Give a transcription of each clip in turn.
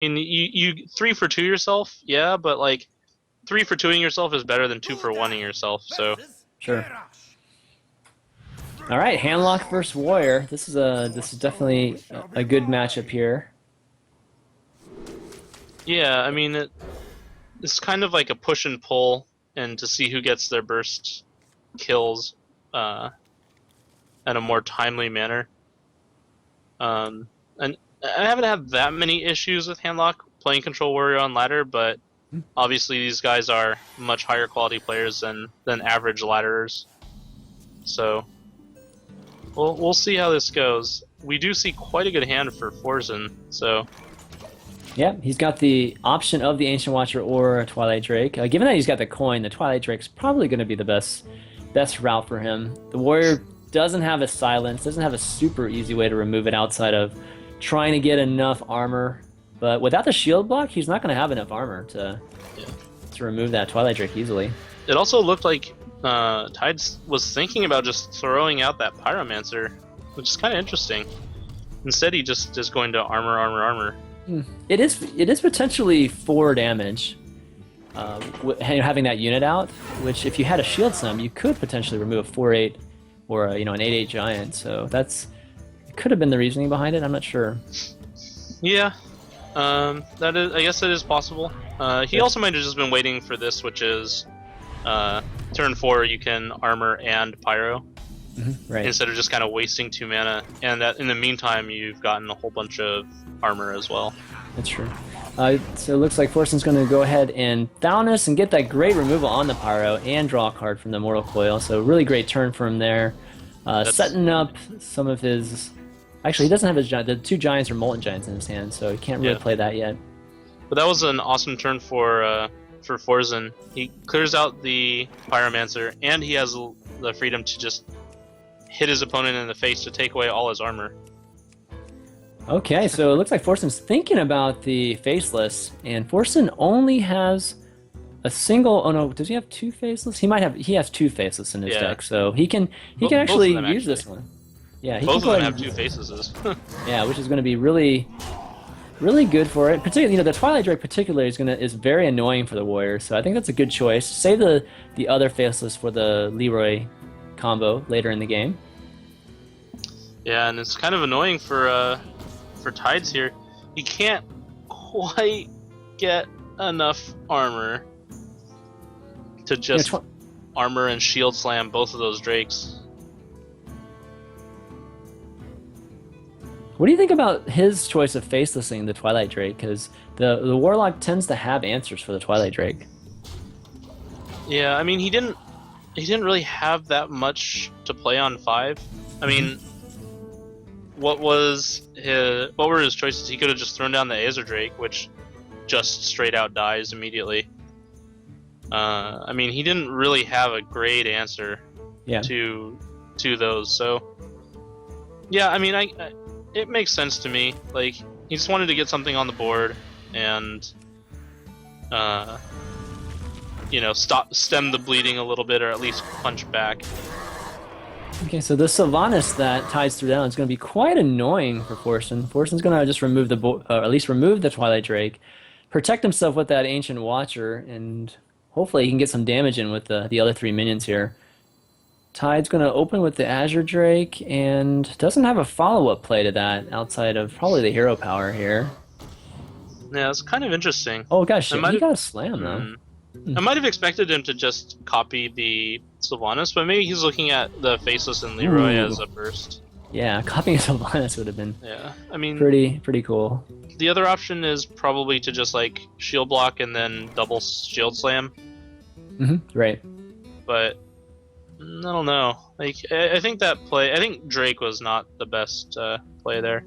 And you 3 for 2 yourself, yeah, but like 3 for 2ing yourself is better than 2 for 1ing yourself. So Sure. All right, Handlock versus Warrior. This is definitely a good matchup here. yeah, I mean it's kind of like a push and pull, and to see who gets their burst kills uh, in a more timely manner. And I haven't had that many issues with Handlock playing Control Warrior on ladder, but obviously these guys are much higher quality players than average ladderers. So we'll see how this goes. We do see quite a good hand for Forsen, so Yeah, he's got the option of the Ancient Watcher or Twilight Drake. Given that he's got the coin, the Twilight Drake's probably going to be the best route for him. The Warrior doesn't have a silence, doesn't have a super easy way to remove it outside of trying to get enough armor. But without the shield block, he's not going to have enough armor yeah. to remove that Twilight Drake easily. It also looked like Tides was thinking about just throwing out that Pyromancer, which is kind of interesting. Instead, he just is going to armor. It is potentially 4 damage, having that unit out. Which, if you had a shield sum, you could potentially remove a 4/8 or an 8/8 giant. So it could have been the reasoning behind it. I'm not sure. Yeah, that is. I guess that is possible. He also might have just been waiting for this, which is turn 4. You can armor and pyro Right. instead of just kind of wasting 2 mana, and that in the meantime you've gotten a whole bunch of armor as well. That's true. So it looks like Forsen's going to go ahead and Thalnus and get that great removal on the Pyro and draw a card from the Mortal Coil. So really great turn for him there. Setting up some of his... Actually, he doesn't have his giant. The 2 giants are Molten Giants in his hand, so he can't really play that yet. But that was an awesome turn for Forsen. He clears out the Pyromancer, and he has the freedom to just hit his opponent in the face to take away all his armor. Okay, so it looks like Forsen's thinking about the Faceless, and Forsen only has a single... Oh no, does he have 2 Faceless? He has 2 Faceless in his deck, so he can actually use this one. Yeah, he both can of them have 2 faces. Yeah, which is going to be really, really good for it. Particularly, the Twilight Drake particularly is very annoying for the Warrior, so I think that's a good choice. Save the other Faceless for the Leroy combo later in the game. Yeah, and it's kind of annoying for Tides here. He can't quite get enough armor to just armor and shield slam both of those drakes. What do you think about his choice of facelessing the Twilight Drake? Because the Warlock tends to have answers for the Twilight Drake. Yeah, I mean he didn't really have that much to play on 5. I mean, what were his choices? He could have just thrown down the Aether Drake, which just straight out dies immediately. I mean, he didn't really have a great answer to those. So yeah, I mean, it makes sense to me. Like, he just wanted to get something on the board and stem the bleeding a little bit, or at least punch back. Okay, so the Sylvanas that ties through down is going to be quite annoying for Forsen. Forsen's going to just remove at least remove the Twilight Drake, protect himself with that Ancient Watcher, and hopefully he can get some damage in with the other 3 minions here. Tide's going to open with the Azure Drake and doesn't have a follow-up play to that outside of probably the hero power here. Yeah, it's kind of interesting. Oh gosh, he got a slam though. I might have expected him to just copy the Sylvanas, but maybe he's looking at the Faceless and Leroy as a burst. Yeah, copying Sylvanas would have been I mean, pretty cool. The other option is probably to just like shield block and then double shield slam. Right. But I don't know. Like, I think Drake was not the best play there.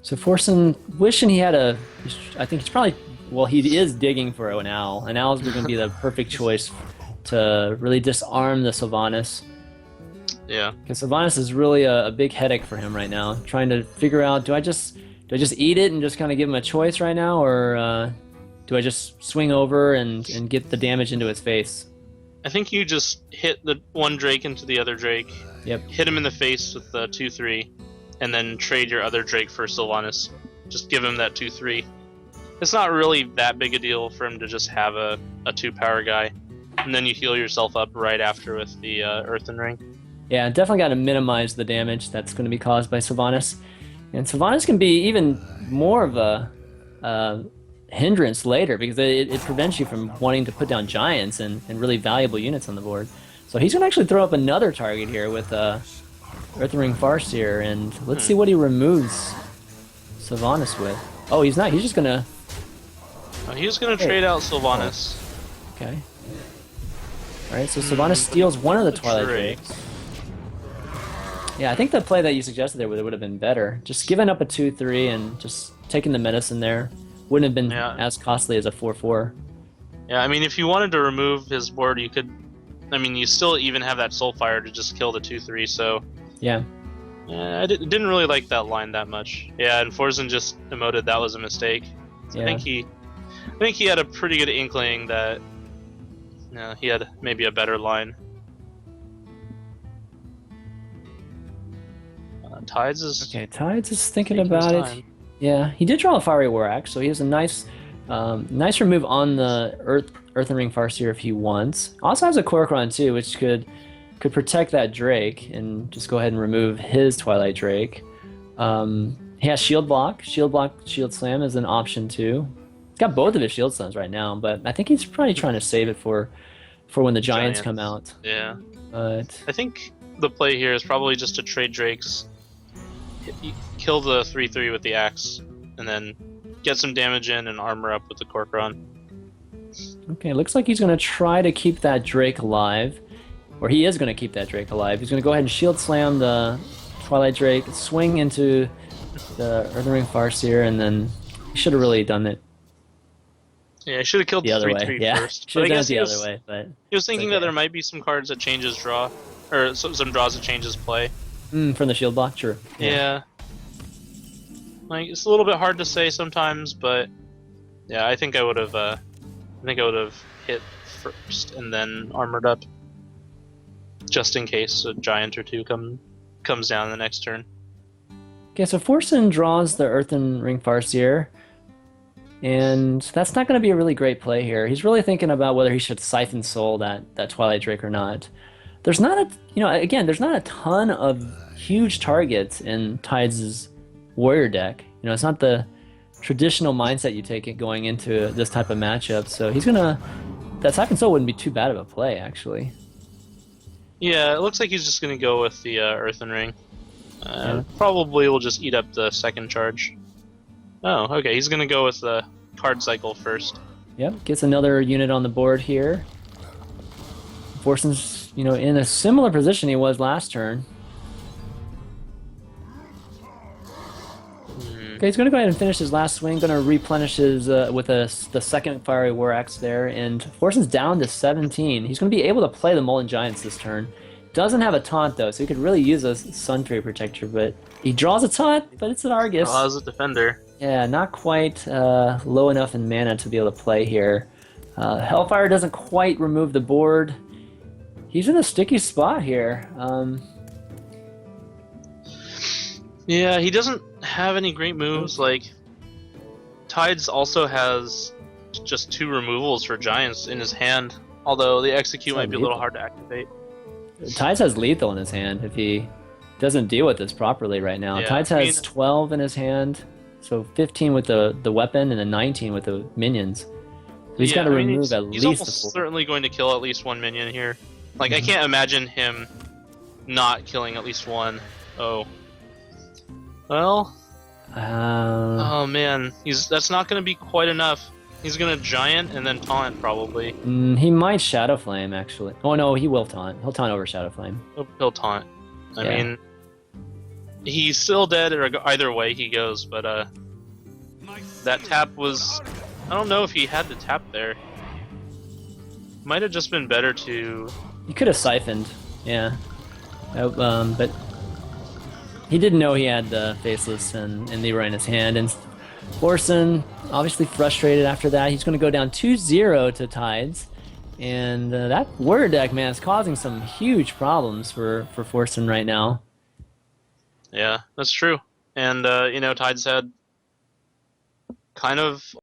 So Forsen wishing he had I think he's probably... Well, he is digging for an owl. An owl is going to be the perfect choice to really disarm the Sylvanas. Yeah. Because Sylvanas is really a big headache for him right now. Trying to figure out, do I just eat it and just kind of give him a choice right now? Or do I just swing over and get the damage into his face? I think you just hit the one Drake into the other Drake. Yep. Hit him in the face with the 2/3, and then trade your other Drake for Sylvanas. just give him that 2/3. It's not really that big a deal for him to just have a 2-power guy, and then you heal yourself up right after with the Earthen Ring. Yeah, definitely got to minimize the damage that's going to be caused by Sylvanas. And Sylvanas can be even more of a hindrance later because it prevents you from wanting to put down giants and really valuable units on the board. So he's going to actually throw up another target here with Earthen Ring Farseer, and let's see what he removes Sylvanas with. Oh, he's not. He's just going to... He's going to trade out Sylvanas. Okay. Alright, so Sylvanas steals one of the Twilight Drakes. Yeah, I think the play that you suggested there would have been better. Just giving up a 2/3 and just taking the medicine there wouldn't have been as costly as a 4/4. Yeah, I mean, if you wanted to remove his board, you could... I mean, you still even have that Soulfire to just kill the 2/3, so... Yeah. I didn't really like that line that much. Yeah, and Forsen just emoted that was a mistake. So Yeah. I think he had a pretty good inkling that he had maybe a better line. Tides is Tides is thinking about it. Yeah, he did draw a Fiery War Axe, so he has a nice remove on the Earthen Ring Farseer if he wants. Also has a Kor'kron too, which could protect that Drake and just go ahead and remove his Twilight Drake. He has Shield Block, Shield Slam is an option too. He's got both of his Shield Slams right now, but I think he's probably trying to save it for when the Giants come out. Yeah. But I think the play here is probably just to trade Drakes, kill the 3/3 with the axe, and then get some damage in and armor up with the Kor'kron. okay, looks like he's going to try to keep that Drake alive. Or he is going to keep that Drake alive. He's going to go ahead and Shield Slam the Twilight Drake, swing into the Earthen Ring Farseer, and then he should have really done it. Yeah, he should have killed the other 3/3 way. first. Should have done it the other way, but he was thinking that there might be some cards that changes draw, or some draws that changes play. From the shield block, true. Yeah. Like, it's a little bit hard to say sometimes, but yeah, I think I would have hit first and then armored up, just in case a giant or two comes down the next turn. Okay, so Forsen draws the Earthen Ring Farseer, and that's not going to be a really great play here. He's really thinking about whether he should Siphon Soul that Twilight Drake or not. There's not there's not a ton of huge targets in Tides' Warrior deck. It's not the traditional mindset you take it going into this type of matchup. So that Siphon Soul wouldn't be too bad of a play, actually. Yeah, it looks like he's just gonna go with the Earthen Ring. Probably will just eat up the second charge. Oh, okay, he's gonna go with the card cycle first. Yep, gets another unit on the board here. Forsen's, in a similar position he was last turn. Okay, he's going to go ahead and finish his last swing. Going to replenish his with the second Fiery War Axe there, and Forsen's down to 17. He's going to be able to play the Molten Giants this turn. Doesn't have a taunt though, so he could really use a Sun Fury Protector, but he draws a taunt, but it's an Argus. Draws a defender. Yeah, not quite low enough in mana to be able to play here. Hellfire doesn't quite remove the board. He's in a sticky spot here. Yeah, he doesn't have any great moves. Like, Tides also has just 2 removals for giants in his hand, although the execute might be a little hard to activate. Tides has lethal in his hand if he doesn't deal with this properly right now. Yeah, Tides has 12 in his hand, so 15 with the weapon and then 19 with the minions. So he's got to remove at least. He's almost certainly going to kill at least 1 minion here. Like, I can't imagine him not killing at least 1. Oh. Well. Oh man, that's not going to be quite enough. He's going to giant and then taunt probably. He might Shadow Flame actually. Oh no, he will taunt. He'll taunt over Shadow Flame. He'll taunt. I mean, he's still dead either way he goes, but that tap was... I don't know if he had to tap there. Might have just been better to... He could have siphoned, yeah. But he didn't know he had the Faceless and Leroy in his hand, and Forsen obviously frustrated after that. He's going to go down 2-0 to Tides, and that Warrior deck, man, is causing some huge problems for Forsen right now. Yeah, that's true. And, Tides had kind of